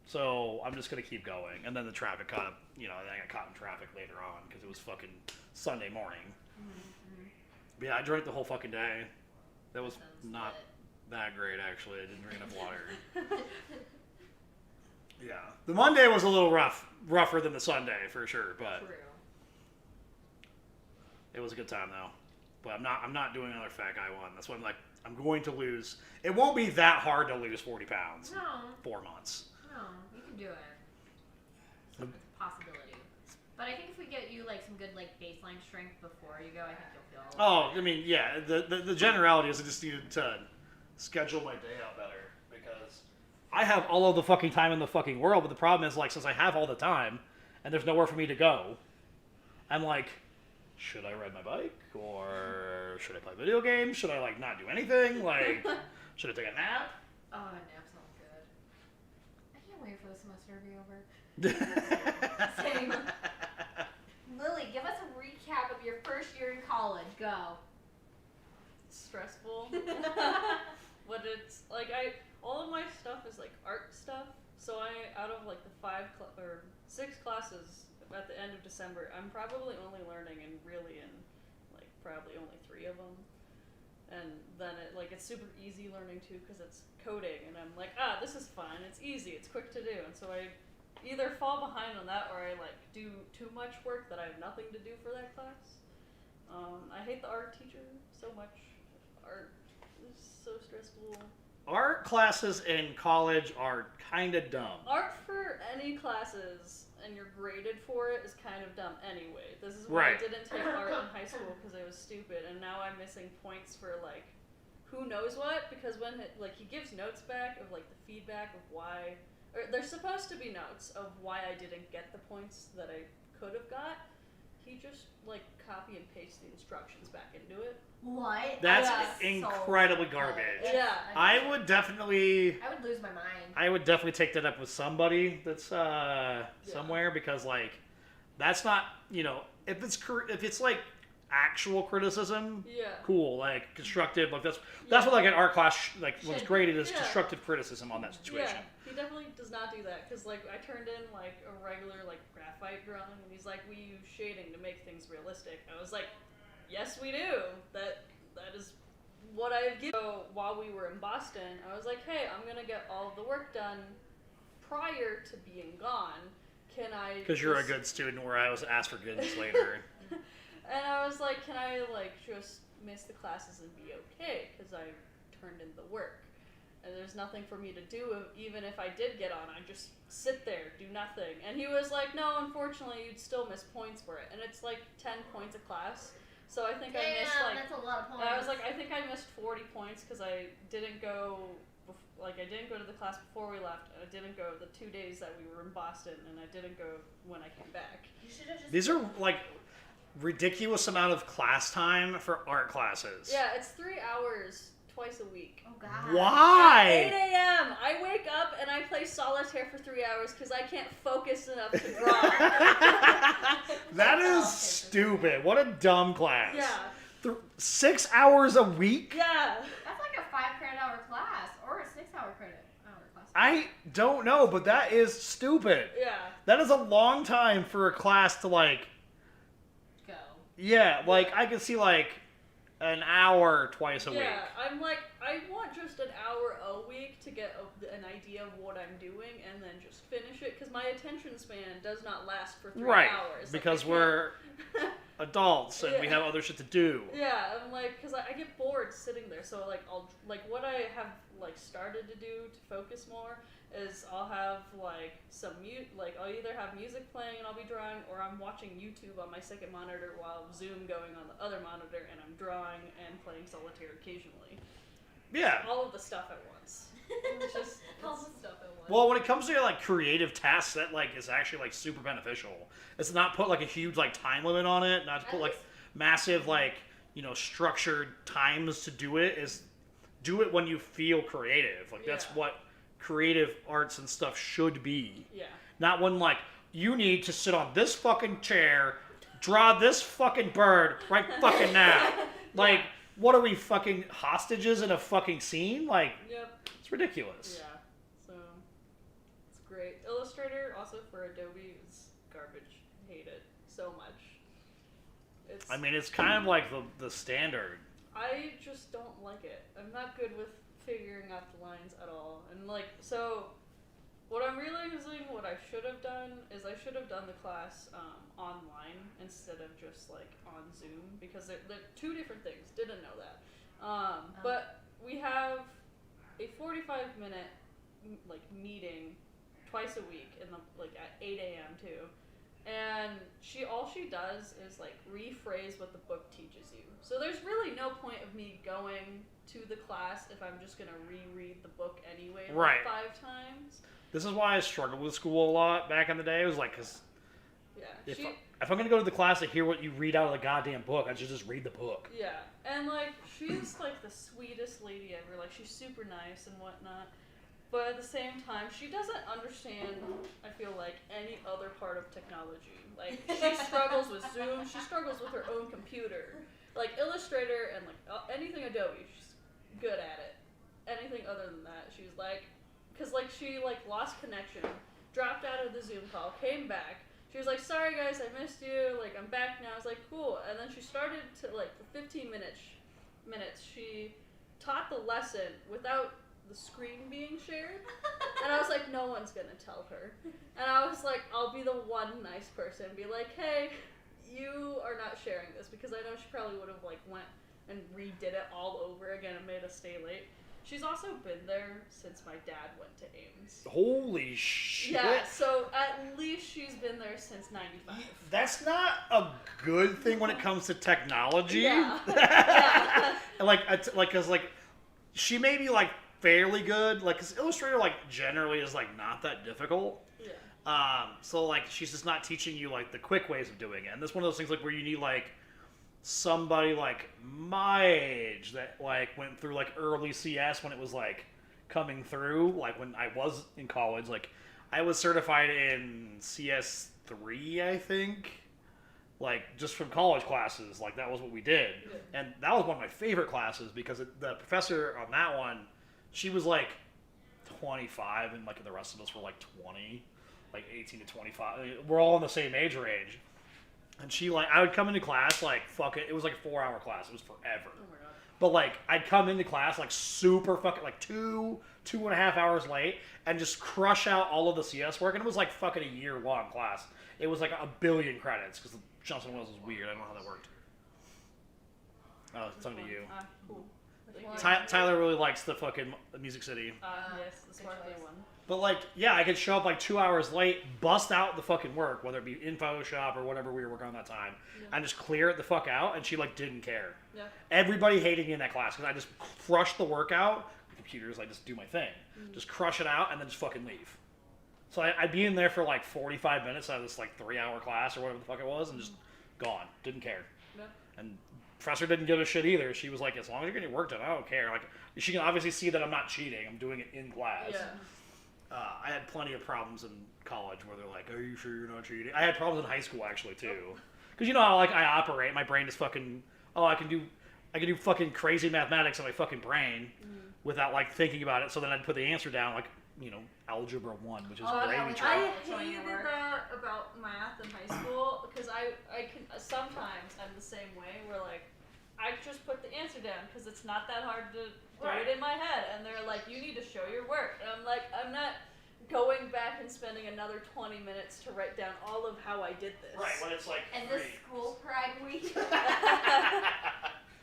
So I'm just gonna keep going. And then the traffic caught up. I got caught in traffic later on because it was fucking Sunday morning. But yeah, I drank the whole fucking day. That was not that great actually. I didn't drink enough water. Yeah, the Monday was a little rougher than the Sunday for sure, but True. It was a good time though. But I'm not doing another fat guy one. That's why I'm going to lose. It won't be that hard to lose 40 pounds. No. 4 months. No, you can do it. It's a possibility. But I think if we get you like some good like baseline strength before you go, I think you'll feel. Oh, I mean, yeah. The generality is I just needed to schedule my day out better because I have all of the fucking time in the fucking world, but the problem is, like, since I have all the time and there's nowhere for me to go, I'm like, should I ride my bike? Or should I play video games? Should I, like, not do anything? Like, should I take a nap? Oh, a nap sounds good. I can't wait for the semester to be over. Same. Lily, give us a recap of your first year in college. Go. Stressful. But it's, like, all of my stuff is like art stuff, so out of like the 6 classes at the end of December, I'm probably only learning and really in like probably only 3 of them, and then it's super easy learning too because it's coding, and I'm like, this is fun, it's easy, it's quick to do, and so I either fall behind on that or I like do too much work that I have nothing to do for that class. I hate the art teacher so much. Art is so stressful. Art classes in college are kind of dumb. Art for any classes, and you're graded for it, is kind of dumb anyway. This is why I didn't take art in high school because I was stupid, and now I'm missing points for like who knows what, because when he gives notes back of like the feedback of why, or there's supposed to be notes of why I didn't get the points that I could have got. He just like copy and paste the instructions back into it. What? That's incredibly garbage. Yeah. I would definitely... I would lose my mind. I would definitely take that up with somebody that's somewhere, because like that's not, if it's like actual criticism, cool, like constructive, like that's what like an art class like what's graded is constructive criticism on that situation. Yeah, he definitely does not do that, because like I turned in like a regular like graphite drawing, and he's like, we use shading to make things realistic. I was like, yes, we do. That is what I give. So while we were in Boston, I was like, hey, I'm gonna get all of the work done prior to being gone, can I... Because you're a good student, where I was asked for goodness later. And I was like, can I, like, just miss the classes and be okay? Because I turned in the work. And there's nothing for me to do, even if I did get on. I'd just sit there, do nothing. And he was like, no, unfortunately, you'd still miss points for it. And it's like 10 points a class. So I think I missed like... that's a lot of points. I was like, I think I missed 40 points because I didn't go... I didn't go to the class before we left, and I didn't go the 2 days that we were in Boston, and I didn't go when I came back. You should have just... These are, like, ridiculous amount of class time for art classes. Yeah, it's 3 hours twice a week. Oh, God. Why? At 8 a.m. I wake up and I play solitaire for 3 hours because I can't focus enough to draw. That is stupid. What a dumb class. Yeah. 6 hours a week? Yeah. That's like a 5 credit hour class, or a 6 hour credit hour class. I don't know, but that is stupid. Yeah. That is a long time for a class to, like... Go. Yeah, like, I could see, like, an hour twice a week. Yeah, I'm like, I want just an hour a week to get an idea of what I'm doing and then just finish it, because my attention span does not last for 3 Right, hours. because like, we're adults and we have other shit to do. Yeah, I'm like, because I get bored sitting there, so like, what I have like started to do to focus more is I'll have like I'll either have music playing and I'll be drawing, or I'm watching YouTube on my second monitor while Zoom going on the other monitor, and I'm drawing and playing solitaire occasionally. Yeah. All of the stuff at once. It's just All the stuff at once. Well, when it comes to like creative tasks, that like is actually like super beneficial. It's not put like a huge like time limit on it, not to put like massive like, you know, structured times to do it. Is do it when you feel creative. Like that's what creative arts and stuff should be. Yeah. Not when like you need to sit on this fucking chair, draw this fucking bird right fucking now. Like, what are we, fucking hostages in a fucking scene? Like, Yep. it's ridiculous. Yeah. So it's great. Illustrator also for Adobe is garbage. Hate it so much. It's I mean, it's kind of like the standard. I just don't like it. I'm not good with figuring out the lines at all. And like, so what I'm realizing what I should have done is I should have done the class online instead of just like on Zoom, because they're two different things. Didn't know that. But we have a 45-minute like meeting twice a week in the like at 8 a.m. too. And all she does is like rephrase what the book teaches you. So there's really no point of me going to the class if I'm just gonna reread the book anyway, like 5 times. This is why I struggled with school a lot back in the day. It was like, because if I'm gonna go to the class to hear what you read out of the goddamn book, I should just read the book. Yeah, and like she's like the sweetest lady ever. Like she's super nice and whatnot. But at the same time, she doesn't understand, I feel like, any other part of technology. Like, she struggles with Zoom, she struggles with her own computer. Like, Illustrator and, like, anything Adobe, she's good at it. Anything other than that, she's like... Because, like, she, like, lost connection, dropped out of the Zoom call, came back. She was like, sorry, guys, I missed you. Like, I'm back now. I was like, cool. And then she started to, like, for 15 minutes, she taught the lesson without the screen being shared, and I was like, no one's gonna tell her, and I was like, I'll be the one nice person, be like, hey, you are not sharing this, because I know she probably would have like went and redid it all over again and made us stay late. She's also been there since my dad went to Ames. Holy shit. Yeah, so at least she's been there since 95. That's not a good thing when it comes to technology. Yeah. Yeah. Cause like she may be like fairly good, like, cause Illustrator like generally is like not that difficult. Yeah. So like she's just not teaching you like the quick ways of doing it, and this one of those things like where you need like somebody like my age that like went through like early CS when it was like coming through. Like when I was in college, like I was certified in CS3, I think. Like just from college classes, like that was what we did, and that was one of my favorite classes because the professor on that one, she was like 25, and like the rest of us were like 20, like 18 to 25. We're all in the same age range, and she like I would come into class like fuck it. It was like a 4-hour class. It was forever. Oh my God. But like, I'd come into class like super fucking like 2.5 hours late and just crush out all of the CS work, and it was like fucking a year-long class. It was like 1 billion credits because Johnson Wales was weird. I don't know how that worked. Oh, it's on to you. Cool. Tyler really likes the fucking Music City. Yes, the sparkly one. But like, yeah, I could show up like 2 hours late, bust out the fucking work, whether it be in Photoshop or whatever we were working on that time, and just clear it the fuck out, and she like didn't care. Yeah. Everybody hated me in that class because I just crushed the work out. Computers, I just do my thing. Just crush it out and then just fucking leave. So I'd be in there for like 45 minutes out of this like 3-hour class or whatever the fuck it was, and just gone. Didn't care. Yeah. And professor didn't give a shit either. She was like, as long as you're getting your work done, I don't care. Like, she can obviously see that I'm not cheating. I'm doing it in class. Yeah. I had plenty of problems in college where they're like, are you sure you're not cheating? I had problems in high school actually too. Because you know how like I operate, my brain is fucking, I can do fucking crazy mathematics in my fucking brain without like thinking about it. So then I'd put the answer down like, algebra 1, which is gravy I train. hated that about math in high school because I can sometimes I'm the same way where like I just put the answer down because it's not that hard to do it in my head, and they're like, you need to show your work, and I'm like, I'm not going back and spending another 20 minutes to write down all of how I did this. Right, when it's like And this school pride week.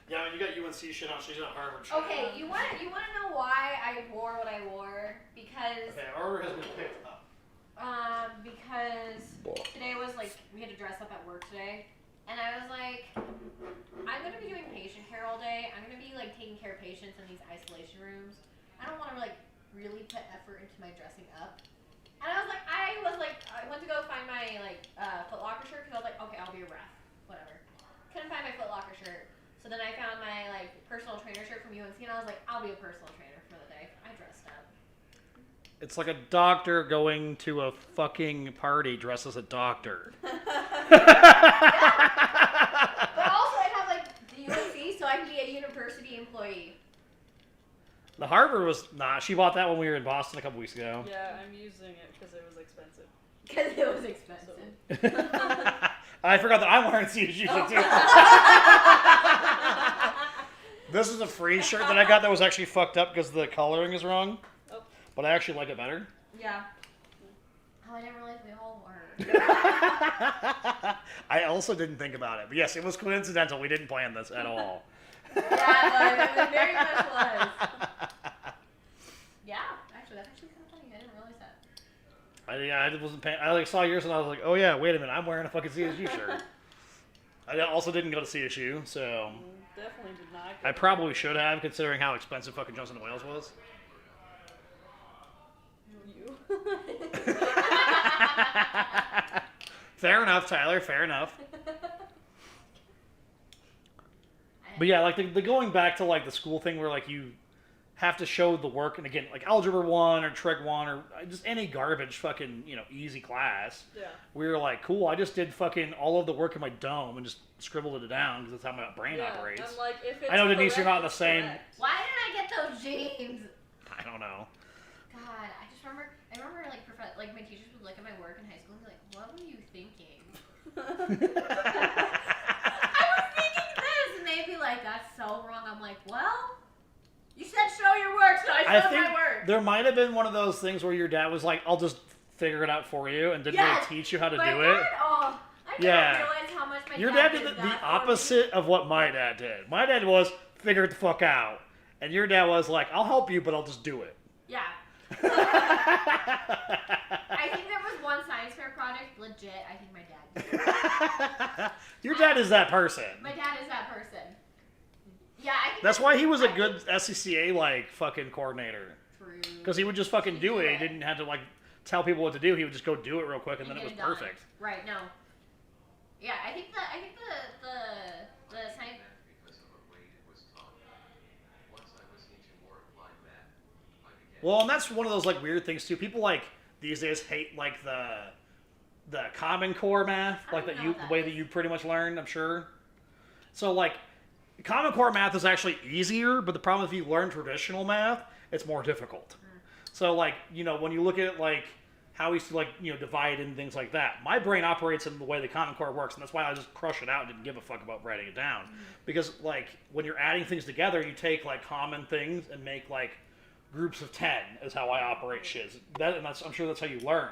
Yeah, I mean, you got UNC shit on, she's not Harvard shit. Okay, you want to know why I wore what I wore? Because Okay, our order has been picked up. because today was like we had to dress up at work today, and I was like, I'm gonna be doing patient care all day. I'm gonna be like taking care of patients in these isolation rooms. I don't want to like really put effort into my dressing up. And I went to go find my like Foot Locker shirt because I was like, okay, I'll be a ref, whatever. Couldn't find my Foot Locker shirt. So then I found my like personal trainer shirt from UNC, and I was like, I'll be a personal trainer for the day. I dressed up. It's like a doctor going to a fucking party dressed as a doctor. But also I have like the UNC, so I can be a university employee. The Harvard was not. She bought that when we were in Boston a couple weeks ago. Yeah, I'm using it because it was expensive. Because it was expensive. I forgot that I'm wearing CSU shit too. This is a free shirt that I got that was actually fucked up because the coloring is wrong. Oh. But I actually like it better. Yeah. Oh, I didn't realize we all were. I also didn't think about it. But yes, it was coincidental. We didn't plan this at all. Yeah, it very much was. Yeah, actually, that's actually kind of funny. I didn't realize that. I wasn't paying. I like saw yours and I was like, oh yeah, wait a minute, I'm wearing a fucking CSU shirt. I also didn't go to CSU, so Definitely did not. I probably should have, considering how expensive fucking Johnson & Wales was. You. Fair enough, Tyler. Fair enough. But yeah, like the going back to like the school thing where like you have to show the work, and again, like Algebra 1 or Trig 1 or just any garbage fucking, easy class. Yeah. We were like, cool, I just did fucking all of the work in my dome and just scribbled it down because that's how my brain operates. And like, if it's I know, Denise, you're not in the it's same- correct. Why didn't I get those jeans? I don't know. God, I remember like my teachers would look at my work in high school and be like, what were you thinking? I was thinking this, and they'd be like, that's so wrong. I'm like, well, you said show your work, so I showed my work. There might have been one of those things where your dad was like, I'll just figure it out for you, and didn't really teach you how to do it. Oh, I didn't realize how much my Your dad dad did did the that for opposite of what my dad did. My dad was figure it the fuck out, and your dad was like, I'll help you, but I'll just do it. Yeah. I think there was one science fair project, legit, I think my dad did. Your dad is that person. My dad is that person. Yeah, I think That's why he was a good SCCA like fucking coordinator. True. Because he would just fucking do it. He didn't have to like tell people what to do. He would just go do it real quick, and then it was get done. perfect. Right. No. Yeah, I think the science. Because of the way it was taught. Once I was teaching more applied math, I began. Well, and that's one of those like weird things too. People like these days hate like the Common Core math, like don't that know the that. way that you pretty much learned. I'm sure. So like, Common Core math is actually easier, but the problem if you learn traditional math, it's more difficult. So like, when you look at it like how we used to, like, you know, divide and things like that. My brain operates in the way the Common Core works, and that's why I just crush it out and didn't give a fuck about writing it down. Because, like, when you're adding things together, you take, like, common things and make, like, groups of 10 is how I operate shit. I'm sure that's how you learn.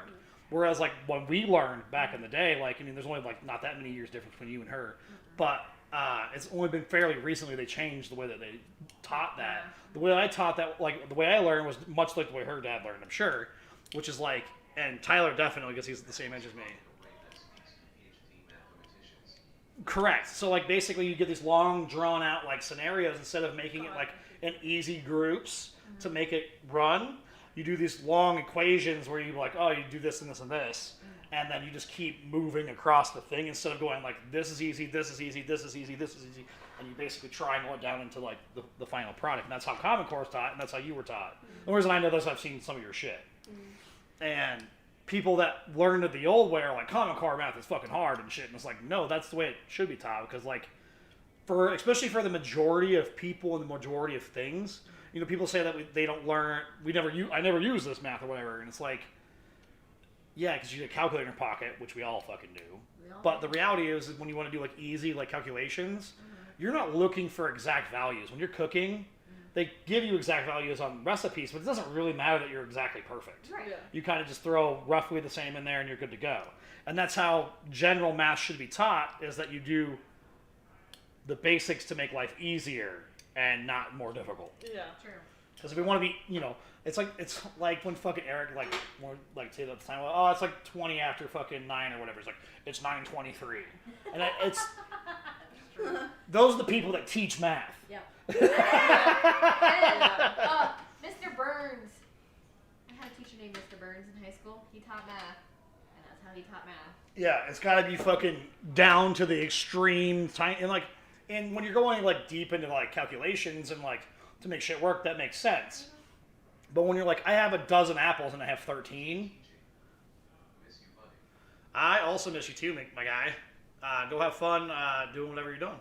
Whereas, like, when we learned back in the day, like, I mean, there's only, like, not that many years difference between you and her, but it's only been fairly recently they changed the way that they taught that. The way I taught that, like, the way I learned was much like the way her dad learned, I'm sure, which is, like, and Tyler definitely, because he's the same age as me. Correct. So, like, basically you get these long, drawn-out, like, scenarios instead of making it, like, in easy groups to make it run. You do these long equations where you like, oh, you do this and this and this, and then you just keep moving across the thing instead of going like, this is easy, this is easy, this is easy, this is easy, and you basically triangle it down into like the final product. And that's how Common Core is taught, and that's how you were taught. The reason I know this, I've seen some of your shit. And people that learned it the old way are like, Common Core math is fucking hard and shit, and it's like, no, that's the way it should be taught, because like, especially for the majority of people and the majority of things, you know, people say that they don't learn. I never use this math or whatever, and it's like, yeah, because you get a calculator in your pocket, which we all fucking do. But the reality is when you want to do like easy like calculations, you're not looking for exact values. When you're cooking, they give you exact values on recipes, but it doesn't really matter that you're exactly perfect. Right. Yeah. You kind of just throw roughly the same in there, and you're good to go. And that's how general math should be taught: is that you do the basics to make life easier and not more difficult. Yeah. True. Because if we want to be, you know, it's like when fucking Eric like say that at the time, well, oh, it's like 20 after fucking 9 or whatever. It's like it's 9:23, and it's those are the people that teach math. Yeah. Mr. Burns. I had a teacher named Mr. Burns in high school. He taught math, and that's how he taught math. Yeah, it's got to be fucking down to the extreme time, and when you're going like deep into like calculations and like to make shit work, that makes sense. But when you're like, I have a dozen apples and I have 13, I also miss you too, my guy. Go have fun doing whatever you're doing. What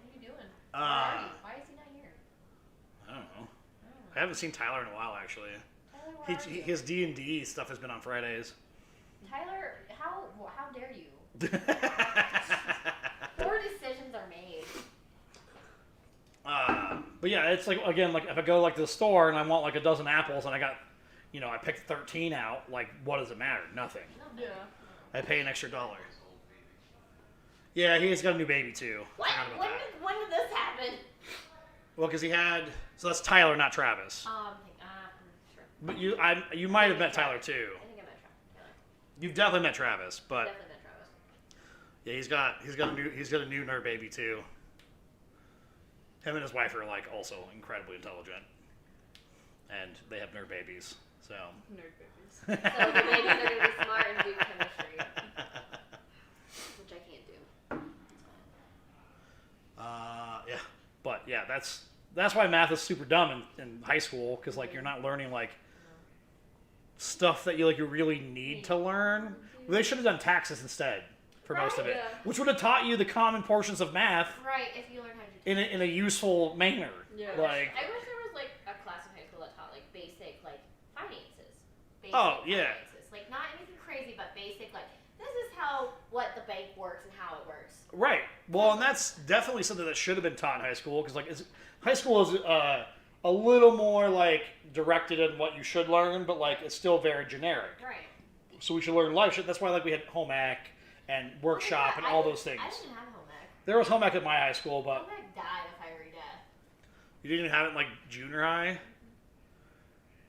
are you doing? Where are you? Why is he not here? I don't know. I haven't seen Tyler in a while, actually. Tyler, where are you? His D&D stuff has been on Fridays. Tyler, how dare you? Poor decisions are made. But yeah, it's like, again, like if I go like to the store and I want like a dozen apples and I got, you know, I picked 13 out, like what does it matter? Nothing. Yeah. I pay an extra $1. Yeah, he's got a new baby too. What? Forgot about that. When did this happen? Well, because so that's Tyler, not Travis. Sure. But you might have met Tyler too. I think I met Tyler. You've definitely met Travis, but Definitely met Travis. yeah, he's got a new nerd baby too. Him and his wife are like also incredibly intelligent, and they have nerd babies. So Nerd babies. So the babies are gonna be smart and do chemistry, which I can't do. yeah, but yeah, that's why math is super dumb in high school, because like you're not learning like stuff that you really need to learn. They should have done taxes instead for most of it, Yeah. which would have taught you the common portions of math Right, if you learn how to do in a useful manner. Yeah. Like, I wish there was like a class in high school that taught like basic like finances. Basic Oh, yeah. Finances. Like not anything crazy, but basic like this is what the bank works and how it works. right. Well, and that's definitely something that should have been taught in high school, because like high school is a little more like directed in what you should learn, but like it's still very generic. Right. So we should learn life shit. That's why like we had home ec and workshop and all those things. I didn't have home ec. There was home ec at my high school, but Home ec died a fiery death. you didn't have it in like junior high.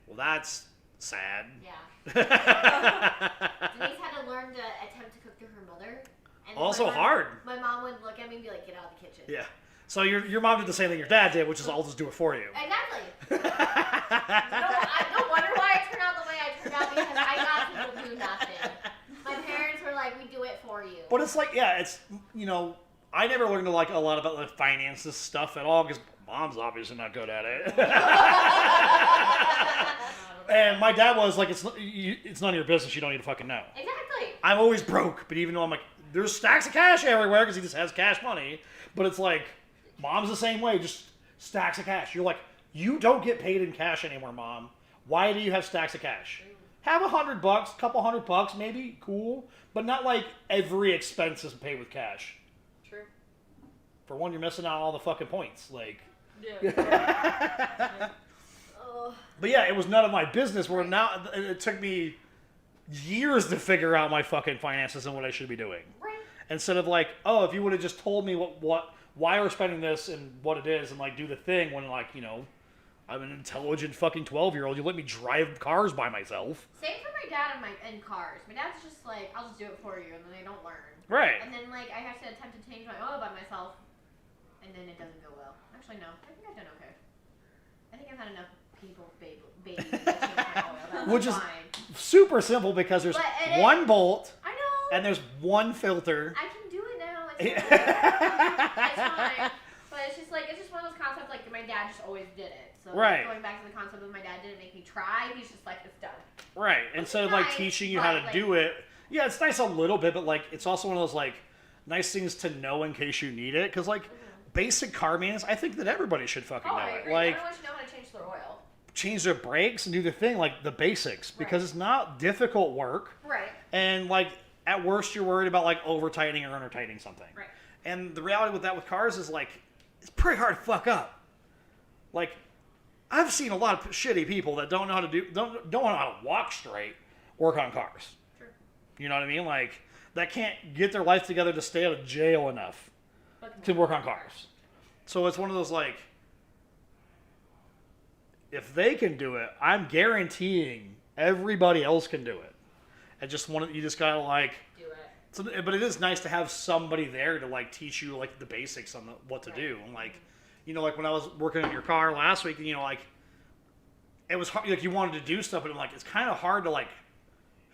Well, that's sad. Yeah. Denise had to learn to attempt to cook through her mother. And Also my mom- hard. My mom would look at me and be like, "Get out of the kitchen." Yeah. So your mom did the same thing your dad did, which is I'll just do it for you. Exactly. No wonder why I turned out the way I turned out, because I got people do nothing. My parents were like, "We do it for you." But it's like, yeah, it's, you know, I never learned like a lot about the finances stuff at all, because mom's obviously not good at it. And my dad was like, it's none of your business. You don't need to fucking know. Exactly. I'm always broke, but even though I'm like, there's stacks of cash everywhere because he just has cash money. But it's like, mom's the same way, just stacks of cash. You're like, you don't get paid in cash anymore, mom. Why do you have stacks of cash? have $100, couple $100 maybe, cool, but not like every expense is paid with cash. True. For one, you're missing out on all the fucking points. Like, Yeah. but yeah, it was none of my business. Where now it took me years to figure out my fucking finances and what I should be doing. Right. Instead of like, oh, if you would have just told me why we're spending this and what it is, and like do the thing when like I'm an intelligent fucking 12-year-old. You let me drive cars by myself. Same for my dad and cars. My dad's just like, I'll just do it for you, and then they don't learn. Right. And then like I have to attempt to change my oil by myself, and then it doesn't go well. Actually, no. I think I've done okay. I think I've had enough people, babies to change my oil. That's Which is fine. super simple because there's one bolt I know. and there's one filter. I can do it now. It's fine. It's fine. But it's just one of those concepts like my dad just always did it. So Right. going back to the concept of my dad didn't make me try. He's just like, it's done. Right. Instead of like nice, teaching you but, how to like- do it. Yeah, it's nice a little bit, but like it's also one of those like nice things to know in case you need it. Because like basic car maintenance, I think that everybody should fucking Oh, know I it. agree. Like Everyone should know how to change their oil. change their brakes and do the thing, like the basics, because Right. it's not difficult work. Right. And like at worst, you're worried about like over tightening or under tightening something. Right. And the reality with that with cars is like it's pretty hard to fuck up. Like I've seen a lot of shitty people that don't know how to don't know how to walk straight work on cars. True. You know what I mean? Like that can't get their life together to stay out of jail enough to work on cars. So it's one of those like if they can do it, I'm guaranteeing everybody else can do it. And you just gotta like. Do it. So, but it is nice to have somebody there to like teach you like the basics on what to Right. do. And like, like when I was working on your car last week, like it was hard. Like you wanted to do stuff, but like it's kind of hard to like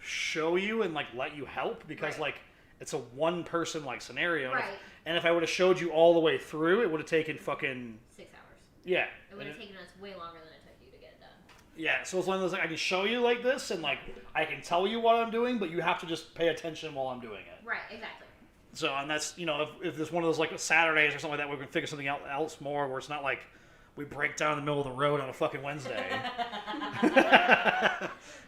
show you and like let you help because Right. like it's a one person like scenario. Right. And if I would have showed you all the way through, it would have taken fucking 6 hours. yeah. It would have taken us way longer than it took you to get it done. Yeah, so it's one of those like I can show you like this and like I can tell you what I'm doing, but you have to just pay attention while I'm doing it. Right. Exactly. So, and that's, if there's one of those like Saturdays or something like that, we can figure something else more where it's not like we break down in the middle of the road on a fucking Wednesday.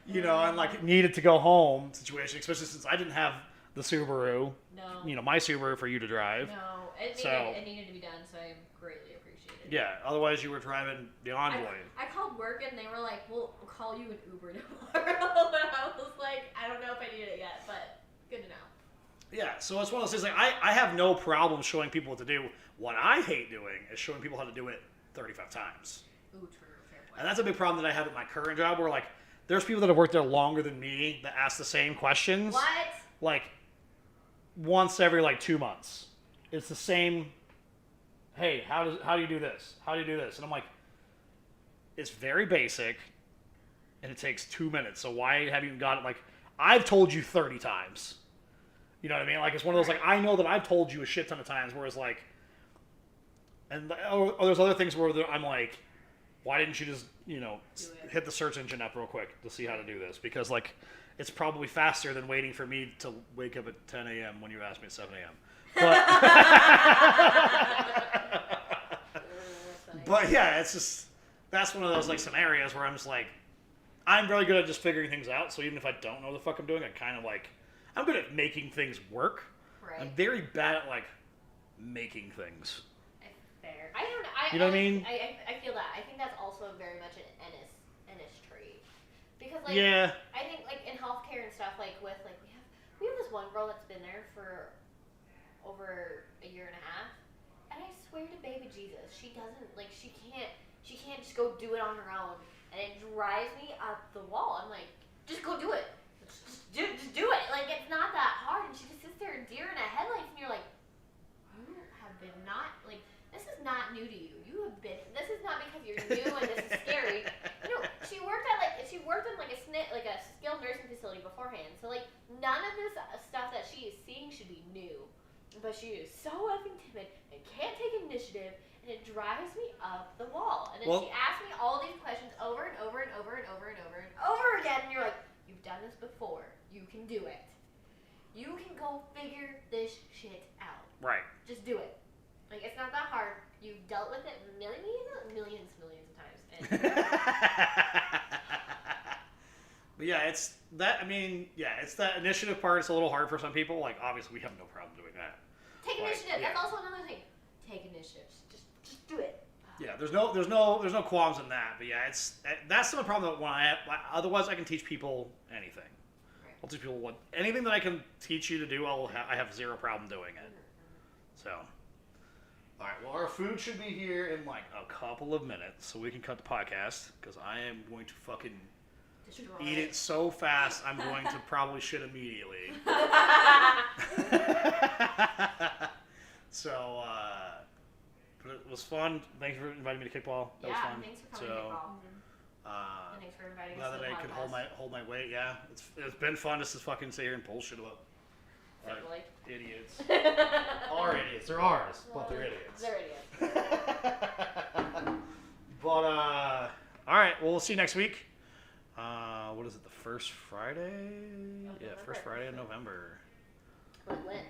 And like needed to go home situation, especially since I didn't have the Subaru, No. my Subaru for you to drive. No. It needed to be done, so I greatly appreciate it. Yeah, otherwise you were driving the Envoy. I called work and they were like, "We'll call you an Uber tomorrow." And I was like, "I don't know if I need it yet, but good to know." Yeah, so it's one of those things like I have no problem showing people what to do. What I hate doing is showing people how to do it 35 times. Ooh, true, fair point. And that's a big problem that I have at my current job where like there's people that have worked there longer than me that ask the same questions. What? Like once every like 2 months. It's the same, hey, how do you do this? How do you do this? And I'm like, it's very basic and it takes 2 minutes. So why have you got it? Like I've told you 30 times. You know what I mean? Like it's one of those like I know that I've told you a shit ton of times whereas like there's other things where I'm like, why didn't you just, hit the search engine up real quick to see how to do this? Because, like, it's probably faster than waiting for me to wake up at 10 a.m. when you asked me at 7 a.m. But yeah, it's just, that's one of those, like, scenarios where I'm just like, I'm really good at just figuring things out. So even if I don't know what the fuck I'm doing, I kind of, like, I'm good at making things work. Right. I'm very bad at, like, making things. Fair. I don't know. You know what I mean? I feel that. I think that's also very much an Ennis trait. Because, like, Yeah. I think, like, in healthcare and stuff, like, with, like, we have this one girl that's been there for over a year and a half, and I swear to baby Jesus, she doesn't, like, she can't just go do it on her own, and it drives me up the wall. I'm like, just go do it. Just do it. Like, it's not that hard, and she just sits there deer in a headlights, and you're like, you have been not, like, this is not new to you. This is not because you're new and this is scary. She worked in like a skilled nursing facility beforehand. So like none of this stuff that she is seeing should be new. But she is so effing timid and can't take initiative, and it drives me up the wall. And then she asks me all these questions over and over and over and over and over and over again, and you're like, you've done this before. You can do it. You can go figure this shit out. Right. Just do it. Like, it's not that hard. You've dealt with it millions of times. And But yeah, it's that. I mean, yeah, it's that initiative part. It's a little hard for some people. Like, obviously, we have no problem doing that. Take Like, initiative. yeah. That's also another thing. Take initiative. Just do it. Yeah, there's no qualms in that. But yeah, that's the problem that when otherwise I can teach people anything. Right. I'll teach people anything that I can teach you to do. I have zero problem doing it. So, all right. Well, our food should be here in like a couple of minutes, so we can cut the podcast because I am going to fucking Destroy eat it so fast. I'm going to probably shit immediately. So, but it was fun. Thanks for inviting me to kickball. That was fun. Thanks for coming to kickball. And thanks for inviting Now us to that the I could podcast. hold my weight, yeah, it's been fun just to fucking sit here and bullshit about Like, idiots. Our idiots. They're ours, but they're idiots. They're idiots. But all right. Well, we'll see you next week. What is it? The first Friday? Yeah, November. first Friday in November. We're lit.